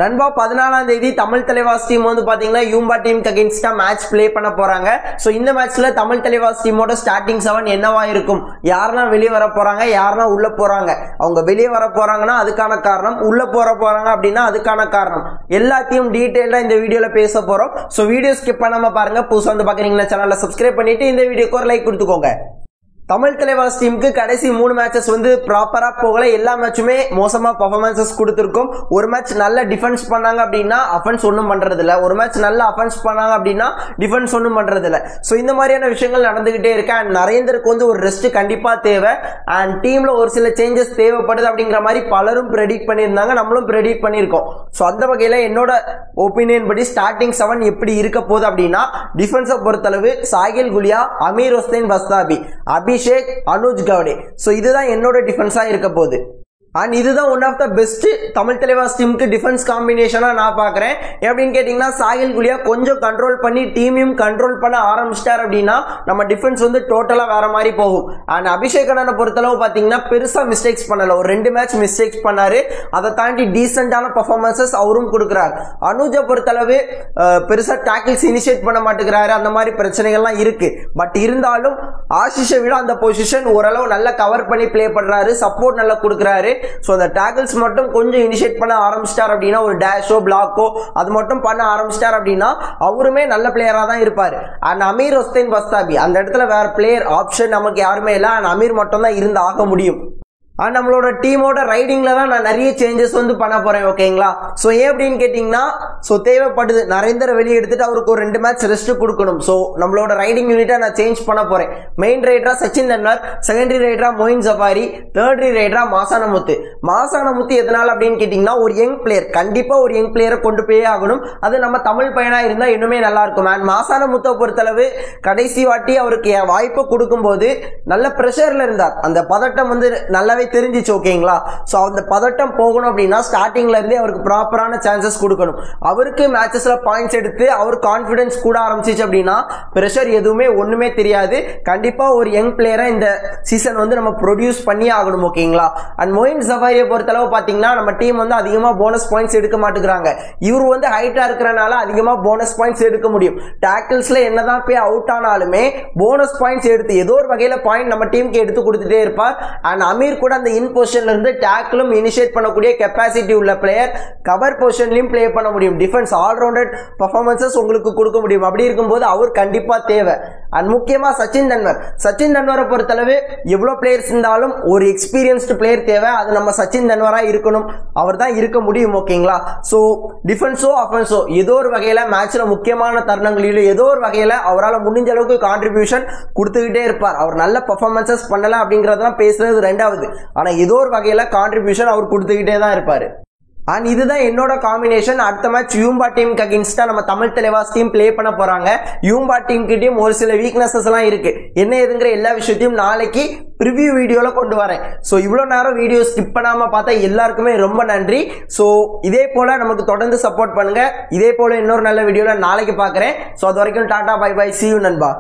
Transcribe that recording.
நண்பா 14ஆம் தேதி தமிழ் தலைவாஸ் டீம் வந்து பாத்தீங்கன்னா யூம்பா டீமுக்கு அகைன்ஸ்டா மேட்ச் ப்ளே பண்ண போறாங்க. சோ இந்த மேட்ச்ல தமிழ் தலைவாஸ் டீமோட ஸ்டார்டிங் 7 என்னவா இருக்கும், யாரெல்லாம் வெளியே வர போறாங்க, யாரெல்லாம் உள்ள போறாங்க, அவங்க வெளியே வர போறாங்கன்னா அதுக்கான காரணம், உள்ள போறாங்க அப்படின்னா அதுக்கான காரணம், எல்லாத்தையும் டீடைலா இந்த வீடியோல பேச போறோம். சோ வீடியோ ஸ்கிப் பண்ணாம பாருங்க. புதுசா வந்து பாக்குறீங்கன்னா சேனலை சப்ஸ்கிரைப் பண்ணிட்டு இந்த வீடியோக்கு ஒரு லைக் கொடுத்துக்கோங்க. தமிழ் தலைவாஸ் டீமுக்கு கடைசி 3 மேட்சஸ் வந்து ப்ராப்பரா போகல. எல்லா மேட்சுமே மோசமா பெர்ஃபார்மன்சஸ் கொடுத்திருக்கும். ஒரு மேட்ச் நல்ல டிஃபென்ஸ் பண்ணாங்க அப்படின்னா அஃபென்ஸ் ஒன்றும் பண்றது இல்ல, ஒரு மேட்ச் நல்ல அஃபென்ஸ் பண்ணாங்க அப்படின்னா டிஃபென்ஸ் ஒன்றும் பண்றது இல்ல. சோ இந்த மாதிரியான விஷயங்கள் நடந்துகிட்டே இருக்கு. அண்ட் நரேந்தருக்கு வந்து ஒரு ரெஸ்ட் கண்டிப்பா தேவை. அண்ட் டீம்ல ஒரு சில சேஞ்சஸ் தேவைப்படுது அப்படிங்கிற மாதிரி பலரும் ப்ரெடிக்ட் பண்ணியிருந்தாங்க, நம்மளும் ப்ரெடிக்ட் பண்ணியிருக்கோம். சோ அந்த வகையில என்னோட ஒப்பீனியன் படி ஸ்டார்டிங் 7 எப்படி இருக்க போகுது அப்படின்னா, டிஃபென்ஸை பொறுத்தளவு Sahil Gulia, Amir Hossein Bastami, Abhishek, Anuj Gawade. So இதுதான் என்னோட டிஃபென்ஸா இருக்க போகுது. அண்ட் இதுதான் one of the best Tamil Thalaivas டீமுக்கு டிஃபென்ஸ் காம்பினேஷனா நான் பாக்குறேன். எப்படின்னு கேட்டீங்கன்னா, சாகில் குலியா கொஞ்சம் கண்ட்ரோல் பண்ணி டீமையும் கண்ட்ரோல் பண்ண ஆரம்பிச்சிட்டார் அப்படின்னா நம்ம டிஃபென்ஸ் வந்து டோட்டலா வேற மாதிரி போகும். அண்ட் அபிஷேக் அண்ணனை பொறுத்தளவு பாத்தீங்கன்னா பெருசா மிஸ்டேக்ஸ் பண்ணல, ஒரு 2 மேட்ச் மிஸ்டேக்ஸ் பண்ணாரு, அதை தாண்டி டீசென்டான பெர்ஃபார்மன்சஸ் அவரும் கொடுக்கிறார். அனுஜை பொறுத்தளவு பெருசா டாக்கிள்ஸ் இனிஷியேட் பண்ண மாட்டேங்கிறாரு, அந்த மாதிரி பிரச்சனைகள்லாம் இருக்கு. பட் இருந்தாலும் ஆஷிஷை விட அந்த பொசிஷன் ஓரளவு நல்லா கவர் பண்ணி பிளே பண்றாரு, சப்போர்ட் நல்லா கொடுக்கிறாரு. சோ அந்த டாக்கிள்ஸ் மட்டும் கொஞ்சம் இனிஷியேட் பண்ண ஆரம்பிச்சிட்டார் அப்படின்னா, ஒரு டேஷோ பிளாக்கோ அது மட்டும் பண்ண ஆரம்பிச்சிட்டார் அப்படின்னா அவருமே நல்ல பிளேயரா தான் இருப்பாரு. அண்ட் அமீர் ஹுசைன் பஸ்தாபி அந்த இடத்துல வேற பிளேயர் ஆப்ஷன் நமக்கு யாருமே இல்லை, அண்ட் அமீர் மட்டும் தான் இருந்து ஆக முடியும். அண்ட் நம்மளோட டீமோட ரைடிங்ல தான் நான் நிறைய சேஞ்சஸ் வந்து பண்ண போறேன். ஓகேங்களா? சோ ஏன் அப்படின்னு கேட்டீங்கன்னா, சோ தேவைப்படுது, நரேந்தரை வெளியே எடுத்துட்டு அவருக்கு ஒரு 2 மேட்ச் ரெஸ்ட் கொடுக்கணும். சோ நம்மளோட ரைடிங் யூனிட்டா நான் சேஞ்ச் பண்ண போறேன். மெயின் ரைடரா சச்சின் தன்வர், செகண்டரி ரைடரா மொயின் ஜஃபாரி, தேர்டரி ரைடரா மாசானமுத்து. எதனால அப்படின்னு கேட்டீங்கன்னா, ஒரு யங் பிளேயர், கண்டிப்பா ஒரு யங் பிளேயரை கொண்டு போய் ஆகணும். அது நம்ம தமிழ் பையனா இருந்தா இன்னுமே நல்லா இருக்கும். அண்ட் மாசானமுத்தை பொறுத்தளவு கடைசி வாட்டி அவருக்கு வாய்ப்பு கொடுக்கும் போது நல்ல பிரஷர்ல இருந்தார், அந்த பதட்டம் வந்து நல்லாவே தெரிஞ்சிச்சு. ஓகேங்களா? சோ அந்த பதட்டம் போகணும் அப்படின்னா ஸ்டார்டிங்ல இருந்தே அவருக்கு ப்ராப்பரான சான்சஸ் கொடுக்கணும். அவருக்கு மேட்சஸ்ல பாயிண்ட்ஸ் எடுத்து அவர் கான்பிடன்ஸ் கூட ஆரம்பிச்சிச்சு அப்படின்னா பிரஷர் எதுவுமே ஒண்ணுமே தெரியாது. கண்டிப்பா ஒரு யங் பிளேயரை இந்த சீசன் வந்து நம்ம ப்ரொடியூஸ் பண்ணி ஆகணும். ஓகேங்களா? அண்ட் மொயின் ஜஃபாரியை பொறுத்தளவு பாத்தீங்கன்னா நம்ம டீம் வந்து அதிகமா போனஸ் பாயிண்ட்ஸ் எடுக்க மாட்டேங்கிறாங்க. இவர் வந்து ஹைட்டா இருக்கிறனால அதிகமா போனஸ் பாயிண்ட்ஸ் எடுக்க முடியும். டாக்கிள்ஸ்ல என்னதான் போய் அவுட் ஆனாலுமே போனஸ் பாயிண்ட்ஸ் எடுத்து ஏதோ ஒரு வகையில பாயிண்ட் நம்ம டீமுக்கு எடுத்து கொடுத்துட்டே இருப்பார். அண்ட் அமீர் கூட அந்த இன் பொசிஷன்ல இருந்து டாக்கிளும் இனிஷியேட் பண்ணக்கூடிய கெபாசிட்டி உள்ள பிளேயர், கவர் பொசிஷன்லயும் பிளே பண்ண முடியும், டிஃபென்ஸ் ஆல்ரவுண்டட் பெர்ஃபார்மன்சஸ் உங்களுக்கு கொடுக்க முடியும். அப்படி இருக்கும்போது அவர் கண்டிப்பா தேவை. அண்ட் முக்கியமா சச்சின் தன்வரை பொறுத்தளவு எவ்வளவு பிளேயர்ஸ் இருந்தாலும் ஒரு எக்ஸ்பீரியன்ஸ்டு பிளேயர் தேவை. அது நம்ம சச்சின் தன்வரா இருக்கணும், அவர் தான் இருக்க முடியும். ஓகேங்களா? சோ டிஃபென்ஸோ அஃபென்ஸோ ஏதோ ஒரு வகையில மேட்ச்ல முக்கியமான தருணங்களிலும் ஏதோ ஒரு வகையில அவரால் முடிஞ்ச அளவுக்கு கான்ட்ரிபியூஷன் கொடுத்துக்கிட்டே இருப்பார். அவர் நல்ல பெர்ஃபார்மன்சஸ் பண்ணல அப்படிங்கறதெல்லாம் பேசுறது ரெண்டாவது, ஆனா ஏதோ ஒரு வகையில கான்ட்ரிபியூஷன் அவர் கொடுத்துக்கிட்டே தான் இருப்பாரு. அண்ட் இதுதான் என்னோட காம்பினேஷன். அடுத்த மேட்ச் யூம்பா டீமுக்கு அகைன்ஸ்டா நம்ம தமிழ் தலைவாஸ் டீம் பிளே பண்ண போறாங்க. யூம்பா டீம் கிட்டயும் ஒரு சில வீக்னஸஸ் எல்லாம் இருக்கு, என்ன ஏதுங்கிற எல்லா விஷயத்தையும் நாளைக்கு ப்ரிவியூ வீடியோல கொண்டு வரேன். சோ இவ்வளவு நேரம் வீடியோ ஸ்கிப் பண்ணாம பார்த்தா எல்லாருக்குமே ரொம்ப நன்றி. சோ இதே போல நமக்கு தொடர்ந்து சப்போர்ட் பண்ணுங்க. இதே போல இன்னொரு நல்ல வீடியோல நாளைக்கு பாக்குறேன். சோ அது வரைக்கும் tata, bye bye, see you நண்பா.